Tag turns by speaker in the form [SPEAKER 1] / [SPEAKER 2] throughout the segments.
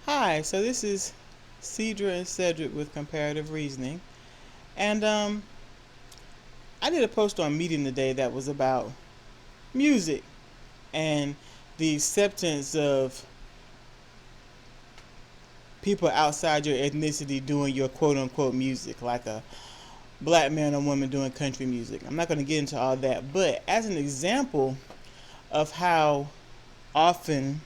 [SPEAKER 1] Hi, so this is Sidra and Cedric with Comparative Reasoning. And I did a post on Medium today that was about music and the acceptance of people outside your ethnicity doing your quote unquote music, like a black man or woman doing country music. I'm not going to get into all that, but as an example of how often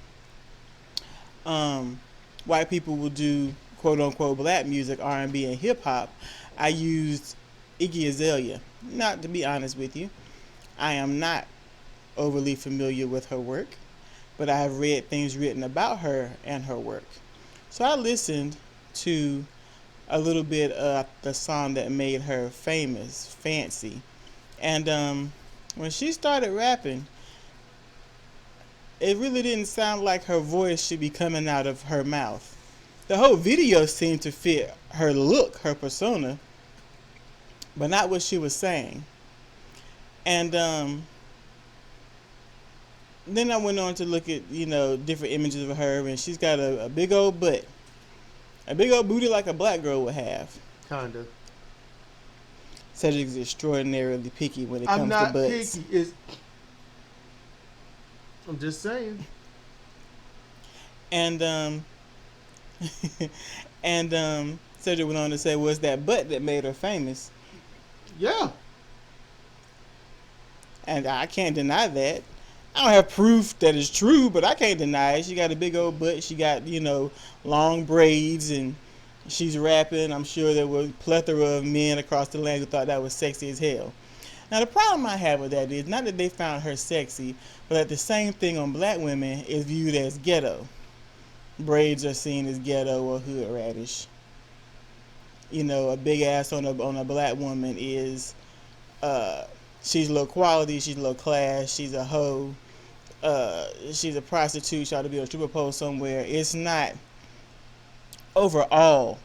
[SPEAKER 1] um, white people will do quote unquote black music, R&B, and hip hop, I used Iggy Azalea. Not to be honest with you, I am not overly familiar with her work, but I have read things written about her and her work. So I listened to a little bit of the song that made her famous, Fancy. And when she started rapping, it really didn't sound like her voice should be coming out of her mouth. The whole video seemed to fit her look, her persona, but not what she was saying. And then I went on to look at, different images of her, and she's got a big old butt. A big old booty like a black girl would have.
[SPEAKER 2] Kinda.
[SPEAKER 1] Cedric's extraordinarily picky when it
[SPEAKER 2] I'm
[SPEAKER 1] comes to
[SPEAKER 2] not
[SPEAKER 1] butts.
[SPEAKER 2] picky. I'm just saying.
[SPEAKER 1] And Cedric went on to say, was that butt that made her famous?
[SPEAKER 2] Yeah.
[SPEAKER 1] And I can't deny that. I don't have proof that it's true, but I can't deny it. She got a big old butt. She got, long braids, and she's rapping. I'm sure there were a plethora of men across the land who thought that was sexy as hell. Now, the problem I have with that is not that they found her sexy, but that the same thing on black women is viewed as ghetto. Braids are seen as ghetto or hood radish. A big ass on a black woman is she's low quality, she's low class, she's a hoe, she's a prostitute, she ought to be a stripper pole somewhere. It's not overall,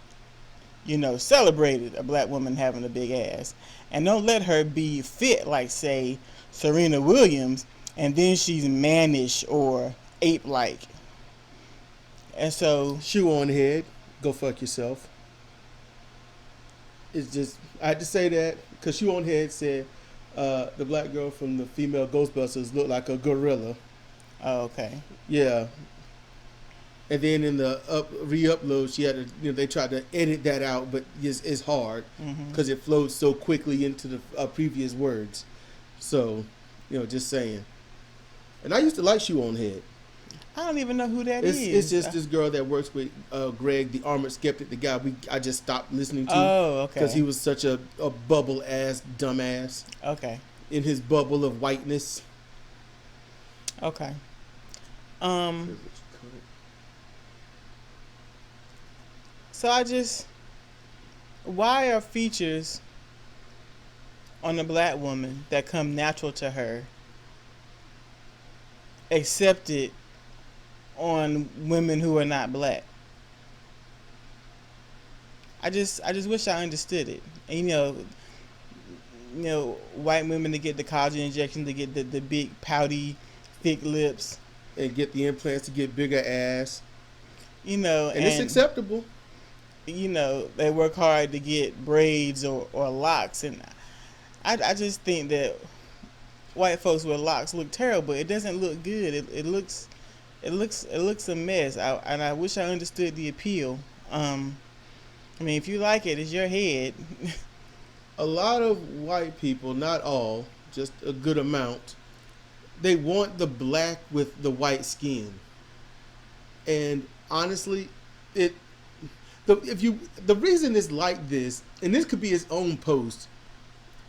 [SPEAKER 1] celebrated, a black woman having a big ass. And don't let her be fit like, say, Serena Williams, and then she's mannish or ape-like. And so...
[SPEAKER 2] Shoe on head. Go fuck yourself. It's just... I had to say that because Shoe on Head said the black girl from the female Ghostbusters looked like a gorilla.
[SPEAKER 1] Oh, okay.
[SPEAKER 2] Yeah. And then in the re-upload, she had to, they tried to edit that out, but it's hard because it flows so quickly into the previous words. So, just saying. And I used to like Shoe on Head.
[SPEAKER 1] I don't even know who that is.
[SPEAKER 2] It's just this girl that works with Greg, the armored skeptic, the guy I just stopped listening to.
[SPEAKER 1] Oh, okay.
[SPEAKER 2] Because he was such a bubble-ass dumbass.
[SPEAKER 1] Okay.
[SPEAKER 2] In his bubble of whiteness.
[SPEAKER 1] Okay. So why are features on a black woman that come natural to her accepted on women who are not black? I just wish I understood it. And white women to get the collagen injection, to get the big pouty thick lips,
[SPEAKER 2] and get the implants to get bigger ass.
[SPEAKER 1] And
[SPEAKER 2] it's acceptable.
[SPEAKER 1] They work hard to get braids or locks, and I just think that white folks with locks look terrible. It doesn't look good. It looks a mess. And I wish I understood the appeal. If you like it, it's your head.
[SPEAKER 2] A lot of white people, not all, just a good amount, they want the black with the white skin. And honestly, the reason it's like this, and this could be its own post,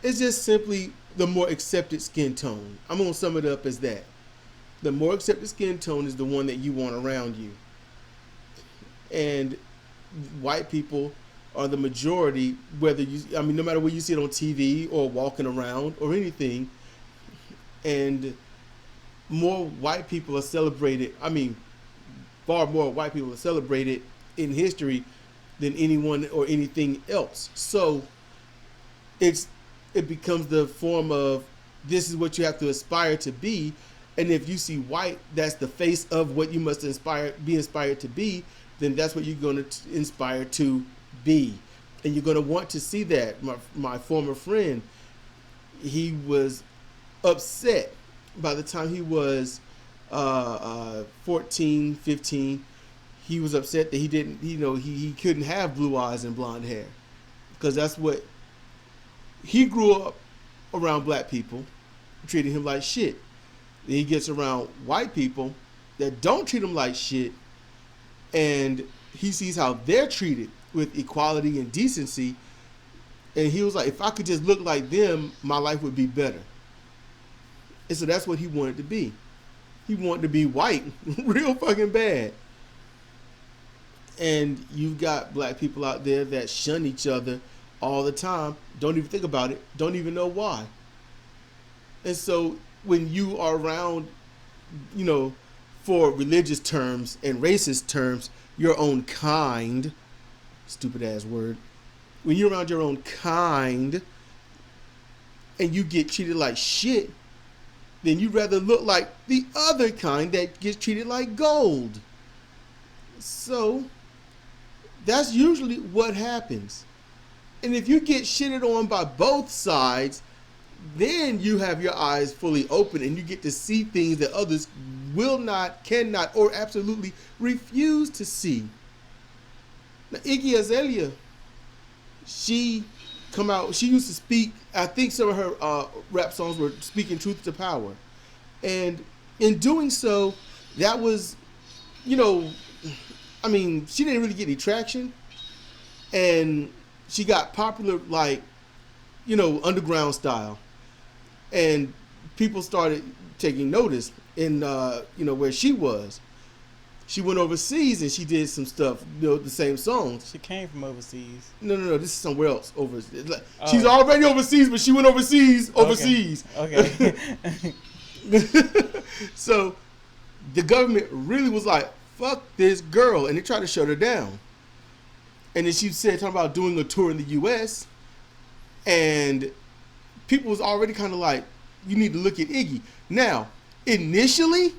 [SPEAKER 2] it's just simply the more accepted skin tone. I'm going to sum it up as that. The more accepted skin tone is the one that you want around you. And white people are the majority, no matter where you see it on TV or walking around or anything. And more white people are celebrated, far more white people are celebrated in history than anyone or anything else. So it becomes the form of, this is what you have to aspire to be, And if you see white, that's the face of what you must be inspired to be, then that's what you're going to inspire to be. And you're going to want to see that. My former friend, he was upset by the time he was 14, 15. He was upset that he didn't, he couldn't have blue eyes and blonde hair. Because that's what, he grew up around black people, treating him like shit. Then he gets around white people that don't treat him like shit, and he sees how they're treated with equality and decency, and he was like, if I could just look like them, my life would be better. And so that's what he wanted to be. He wanted to be white real fucking bad. And you've got black people out there that shun each other all the time, don't even think about it, don't even know why. And so when you are around, for religious terms and racist terms, your own kind, stupid ass word, when you're around your own kind and you get treated like shit, then you'd rather look like the other kind that gets treated like gold. So that's usually what happens. And if you get shitted on by both sides, then you have your eyes fully open and you get to see things that others will not, cannot, or absolutely refuse to see. Now, Iggy Azalea, she used to speak, I think some of her rap songs were speaking truth to power. And in doing so, that was, she didn't really get any traction. And she got popular like, underground style. And people started taking notice in, where she was. She went overseas and she did some stuff, the same songs.
[SPEAKER 1] She came from overseas.
[SPEAKER 2] No, this is somewhere else. She's already overseas, but she went overseas.
[SPEAKER 1] Okay.
[SPEAKER 2] So the government really was like, fuck this girl. And they tried to shut her down. And then she said, talking about doing a tour in the U.S. And people was already kind of like, you need to look at Iggy. Now, initially,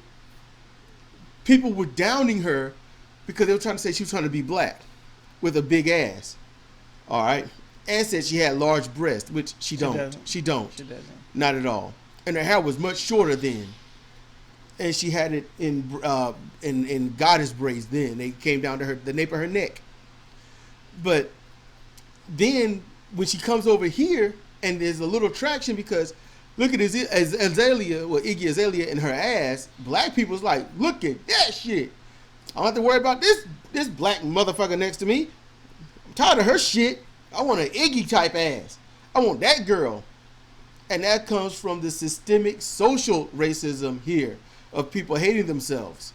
[SPEAKER 2] people were downing her because they were trying to say she was trying to be black with a big ass. All right? And said she had large breasts, which she don't. She doesn't. Not at all. And her hair was much shorter then. And she had it in goddess braids then. They came down to the nape of her neck. But then when she comes over here, and there's a little traction because look at Iggy Azalea and her ass. Black people's like, look at that shit. I don't have to worry about this black motherfucker next to me. I'm tired of her shit. I want an Iggy type ass. I want that girl. And that comes from the systemic social racism here of people hating themselves.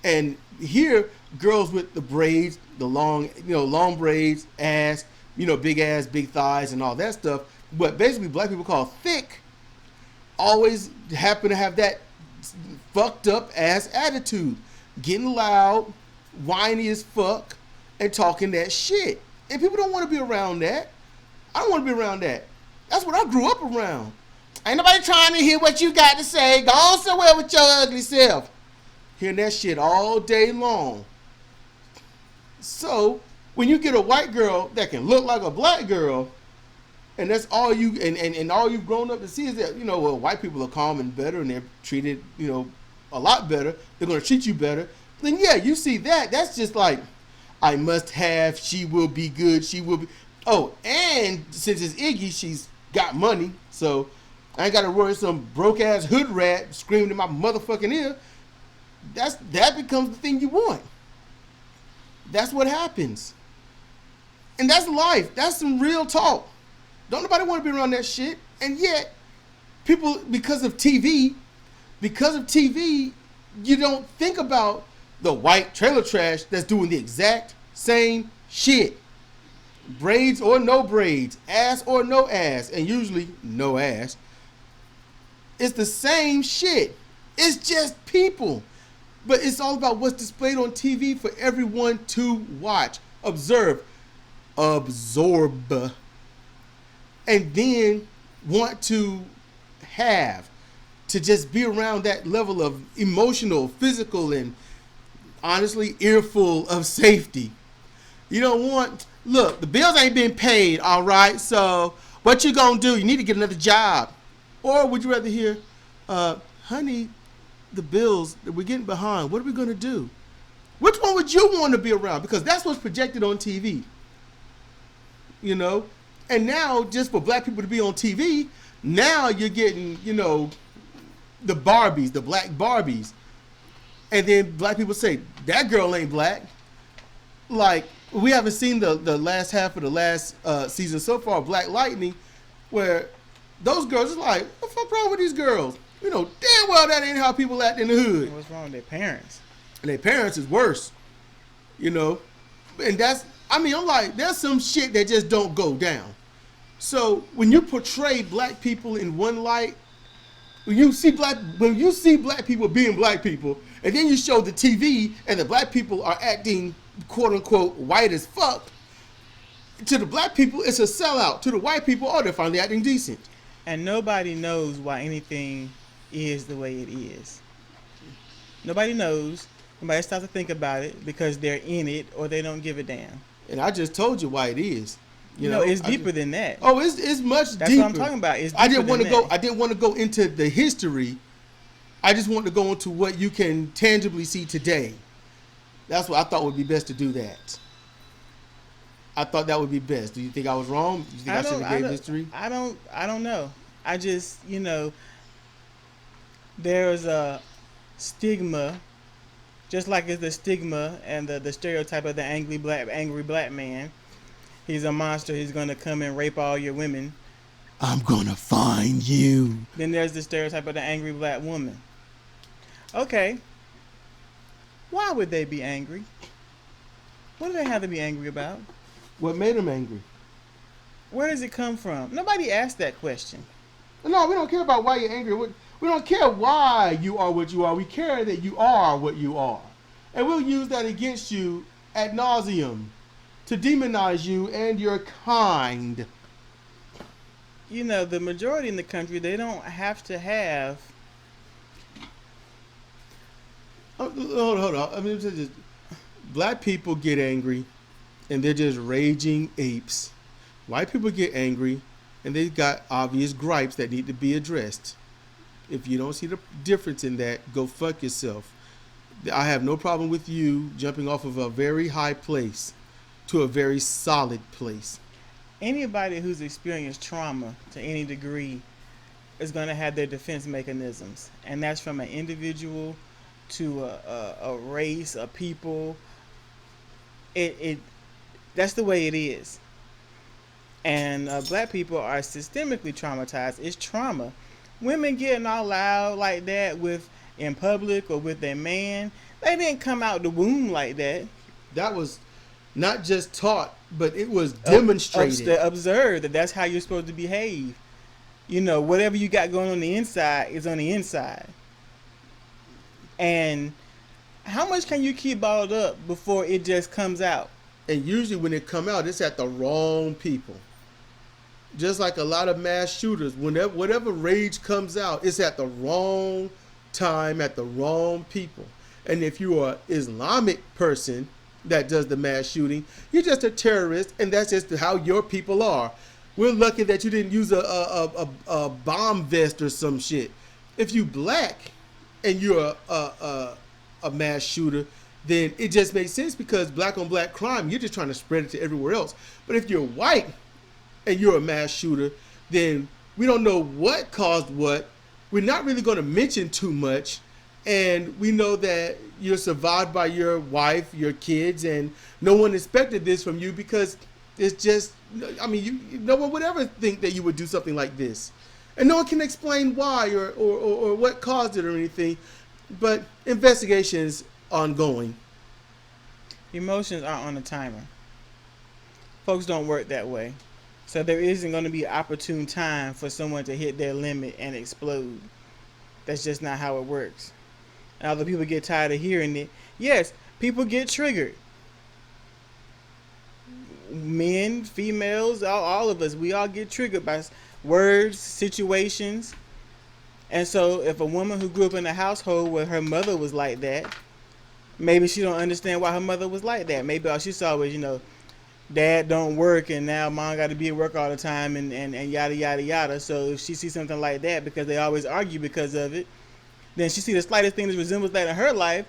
[SPEAKER 2] And here, girls with the braids, the long braids, ass, big ass, big thighs, and all that stuff. But basically, black people call thick, always happen to have that fucked up ass attitude, getting loud, whiny as fuck, and talking that shit. And people don't want to be around that. I don't want to be around that. That's what I grew up around. Ain't nobody trying to hear what you got to say. Go on somewhere with your ugly self. Hearing that shit all day long. So, when you get a white girl that can look like a black girl, and that's all you, and all you've grown up to see is that, white people are calm and better and they're treated, a lot better. They're going to treat you better. Then, yeah, you see that. That's just like, I must have, she will be good, she will be. Oh, and since it's Iggy, she's got money, so I ain't got to worry some broke-ass hood rat screaming in my motherfucking ear. That becomes the thing you want. That's what happens. And that's life. That's some real talk. Don't nobody want to be around that shit. And yet, people, because of TV, you don't think about the white trailer trash that's doing the exact same shit. Braids or no braids, ass or no ass, and usually no ass. It's the same shit. It's just people. But it's all about what's displayed on TV for everyone to watch, observe, absorb, and then want to have, to just be around that level of emotional, physical, and honestly, earful of safety. You don't want, look, the bills ain't been paid, all right, so what you gonna do? You need to get another job. Or would you rather hear, honey, the bills that we're getting behind, what are we gonna do? Which one would you want to be around? Because that's what's projected on TV. You know? And now, just for black people to be on TV, now you're getting, you know, the Barbies, the black Barbies. And then black people say, that girl ain't black. Like, we haven't seen the last half of the last season so far, Black Lightning, where those girls is like, what the fuck wrong with these girls? You know, damn well that ain't how people act in the hood.
[SPEAKER 1] What's wrong with their parents?
[SPEAKER 2] And their parents is worse. You know? And that's, I mean, I'm like, there's some shit that just don't go down. So when you portray black people in one light, when you see black people being black people, and then you show the TV and the black people are acting quote unquote white as fuck, to the black people it's a sellout. To the white people, oh, they're finally acting decent.
[SPEAKER 1] And nobody knows why anything is the way it is. Nobody knows. Nobody stops to think about it because they're in it or they don't give a damn.
[SPEAKER 2] And I just told you why it is.
[SPEAKER 1] You know, it's deeper than that.
[SPEAKER 2] Oh, it's much deeper.
[SPEAKER 1] That's what I'm talking about. It's deeper
[SPEAKER 2] I didn't want to go into the history. I just want to go into what you can tangibly see today. That's what I thought would be best to do that. I thought that would be best. Do you think I was wrong? Do you think I should have gave history?
[SPEAKER 1] I don't know. I just, you know, there's a stigma, just like it's the stigma and the stereotype of the angry black man. He's a monster. He's going to come and rape all your women.
[SPEAKER 2] I'm going to find you.
[SPEAKER 1] Then there's the stereotype of the angry black woman. Okay. Why would they be angry? What do they have to be angry about?
[SPEAKER 2] What made them angry?
[SPEAKER 1] Where does it come from? Nobody asked that question.
[SPEAKER 2] No, we don't care about why you're angry. We don't care why you are what you are. We care that you are what you are. And we'll use that against you ad nauseum to demonize you and your kind.
[SPEAKER 1] You know, the majority in the country, they don't have to have...
[SPEAKER 2] Hold on. I mean, just, black people get angry, and they're just raging apes. White people get angry, and they've got obvious gripes that need to be addressed. If you don't see the difference in that, go fuck yourself. I have no problem with you jumping off of a very high place to a very solid place.
[SPEAKER 1] Anybody who's experienced trauma to any degree is going to have their defense mechanisms. And that's from an individual to a race, a people. That's the way it is. And black people are systemically traumatized. It's trauma. Women getting all loud like that in public or with their man, they didn't come out the womb like that.
[SPEAKER 2] That was not just taught, but it was demonstrated.
[SPEAKER 1] Observed that that's how you're supposed to behave. You know, whatever you got going on the inside is on the inside. And how much can you keep bottled up before it just comes out?
[SPEAKER 2] And usually when it come out, it's at the wrong people. Just like a lot of mass shooters, whatever rage comes out, it's at the wrong time, at the wrong people. And if you are an Islamic person that does the mass shooting, you're just a terrorist, and that's just how your people are. We're lucky that you didn't use a bomb vest or some shit. If you black and you're a mass shooter, then it just makes sense because black on black crime, you're just trying to spread it to everywhere else. But if you're white and you're a mass shooter, then we don't know what caused what. We're not really going to mention too much. And we know that you're survived by your wife, your kids, and no one expected this from you because it's just, I mean, no one would ever think that you would do something like this. And no one can explain why or what caused it or anything. But investigation's ongoing.
[SPEAKER 1] Emotions aren't on a timer. Folks don't work that way. So there isn't going to be opportune time for someone to hit their limit and explode. That's just not how it works. And although people get tired of hearing it, yes, people get triggered. Men, females, all of us, we all get triggered by words, situations. And so if a woman who grew up in a household where her mother was like that, maybe she don't understand why her mother was like that. Maybe all she saw was, dad don't work and now mom got to be at work all the time and yada yada yada. So if she sees something like that, because they always argue because of it, then she see the slightest thing that resembles that in her life,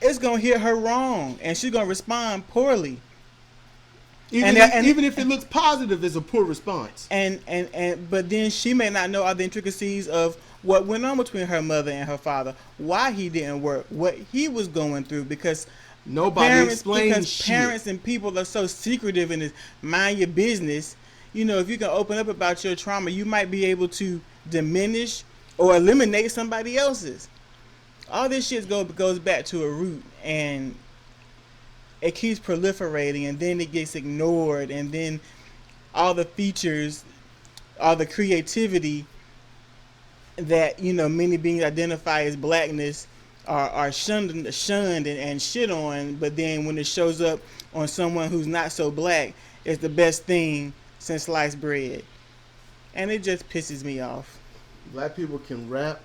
[SPEAKER 1] it's gonna hit her wrong and she's gonna respond poorly.
[SPEAKER 2] Even if it looks positive, it's a poor response.
[SPEAKER 1] But then she may not know all the intricacies of what went on between her mother and her father, why he didn't work, what he was going through, because
[SPEAKER 2] nobody explains shit.
[SPEAKER 1] Parents and people are so secretive and mind your business. If you can open up about your trauma, you might be able to diminish or eliminate somebody else's. All this shit goes back to a root, and it keeps proliferating, and then it gets ignored, and then all the features, all the creativity that many beings identify as blackness are shunned and shit on. But then when it shows up on someone who's not so black, it's the best thing since sliced bread, and it just pisses me off.
[SPEAKER 2] Black people can rap,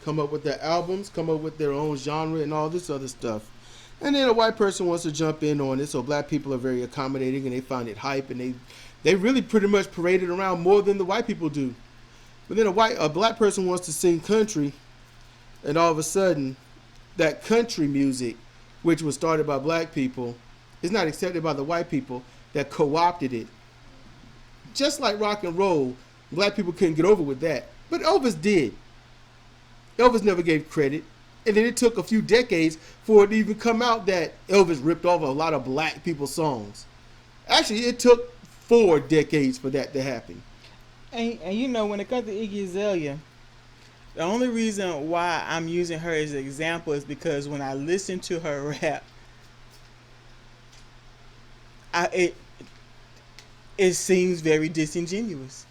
[SPEAKER 2] come up with their albums, come up with their own genre and all this other stuff. And then a white person wants to jump in on it, so black people are very accommodating and they find it hype, and they really pretty much parade it around more than the white people do. But then a black person wants to sing country, and all of a sudden, that country music, which was started by black people, is not accepted by the white people that co-opted it. Just like rock and roll, black people couldn't get over with that. But Elvis did. Elvis never gave credit. And then it took a few decades for it to even come out that Elvis ripped off a lot of black people's songs. Actually, it took 4 decades for that to happen.
[SPEAKER 1] And when it comes to Iggy Azalea, the only reason why I'm using her as an example is because when I listen to her rap, it seems very disingenuous.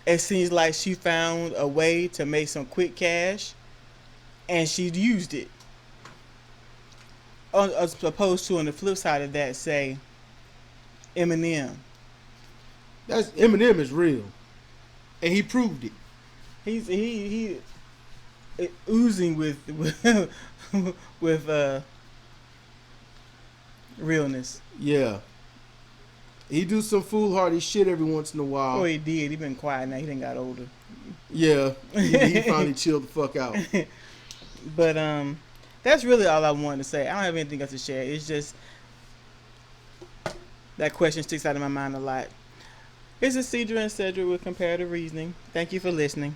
[SPEAKER 1] It seems like she found a way to make some quick cash, and she used it. As opposed to, on the flip side of that, say Eminem.
[SPEAKER 2] Eminem is real, and he proved it.
[SPEAKER 1] He oozing with realness.
[SPEAKER 2] Yeah. He do some foolhardy shit every once in a while.
[SPEAKER 1] Oh, he did. He been quiet now. He done got older.
[SPEAKER 2] Yeah. He finally chilled the fuck out.
[SPEAKER 1] But that's really all I wanted to say. I don't have anything else to share. It's just that question sticks out of my mind a lot. This is Sidra and Sidra with Comparative Reasoning. Thank you for listening.